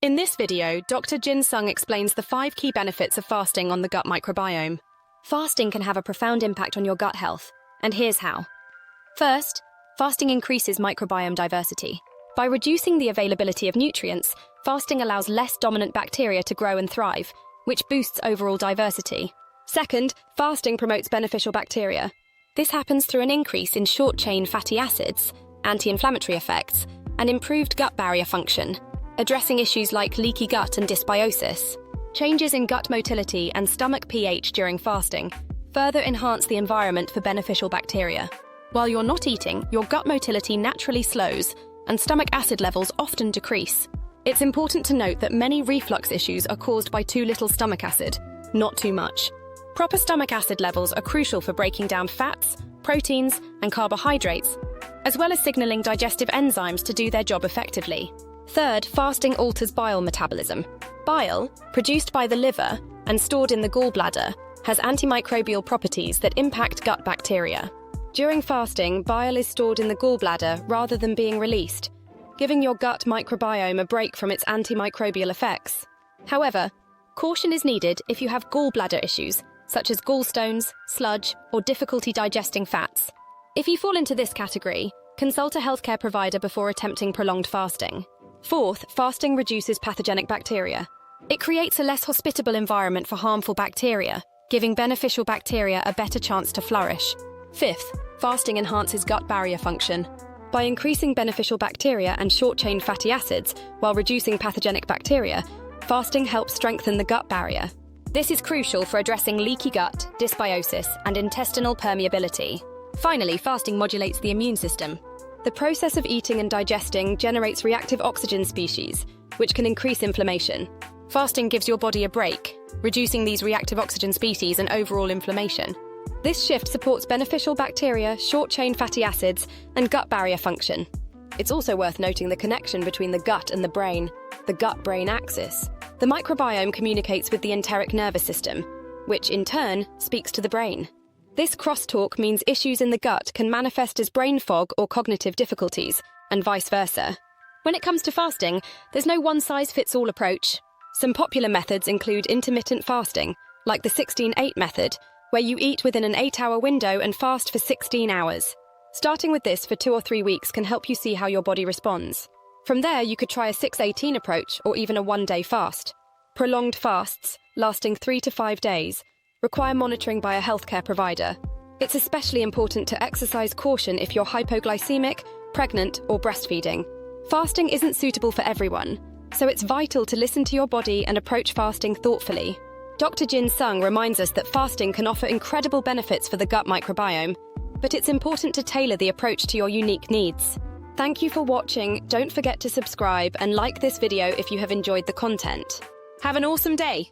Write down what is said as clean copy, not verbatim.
In this video, Dr. Jin Sung explains the 5 key benefits of fasting on the gut microbiome. Fasting can have a profound impact on your gut health, and here's how. First, fasting increases microbiome diversity. By reducing the availability of nutrients, fasting allows less dominant bacteria to grow and thrive, which boosts overall diversity. Second, fasting promotes beneficial bacteria. This happens through an increase in short-chain fatty acids, anti-inflammatory effects, and improved gut barrier function, addressing issues like leaky gut and dysbiosis. Changes in gut motility and stomach pH during fasting further enhance the environment for beneficial bacteria. While you're not eating, your gut motility naturally slows, and stomach acid levels often decrease. It's important to note that many reflux issues are caused by too little stomach acid, not too much. Proper stomach acid levels are crucial for breaking down fats, proteins, and carbohydrates, as well as signaling digestive enzymes to do their job effectively. Third, fasting alters bile metabolism. Bile, produced by the liver and stored in the gallbladder, has antimicrobial properties that impact gut bacteria. During fasting, bile is stored in the gallbladder rather than being released, giving your gut microbiome a break from its antimicrobial effects. However, caution is needed if you have gallbladder issues, such as gallstones, sludge, or difficulty digesting fats. If you fall into this category, consult a healthcare provider before attempting prolonged fasting. Fourth, fasting reduces pathogenic bacteria. It creates a less hospitable environment for harmful bacteria, giving beneficial bacteria a better chance to flourish. Fifth, fasting enhances gut barrier function. By increasing beneficial bacteria and short-chain fatty acids while reducing pathogenic bacteria, fasting helps strengthen the gut barrier. This is crucial for addressing leaky gut, dysbiosis, and intestinal permeability. Finally, fasting modulates the immune system. The process of eating and digesting generates reactive oxygen species, which can increase inflammation. Fasting gives your body a break, reducing these reactive oxygen species and overall inflammation. This shift supports beneficial bacteria, short-chain fatty acids, and gut barrier function. It's also worth noting the connection between the gut and the brain, the gut-brain axis. The microbiome communicates with the enteric nervous system, which in turn speaks to the brain. This crosstalk means issues in the gut can manifest as brain fog or cognitive difficulties, and vice versa. When it comes to fasting, there's no one-size-fits-all approach. Some popular methods include intermittent fasting, like the 16-8 method, where you eat within an 8-hour window and fast for 16 hours. Starting with this for 2 or 3 weeks can help you see how your body responds. From there, you could try a 6-18 approach or even a 1-day fast. Prolonged fasts, lasting 3 to 5 days, require monitoring by a healthcare provider. It's especially important to exercise caution if you're hypoglycemic, pregnant, or breastfeeding. Fasting isn't suitable for everyone, so it's vital to listen to your body and approach fasting thoughtfully. Dr. Jin Sung reminds us that fasting can offer incredible benefits for the gut microbiome, but it's important to tailor the approach to your unique needs. Thank you for watching. Don't forget to subscribe and like this video if you have enjoyed the content. Have an awesome day!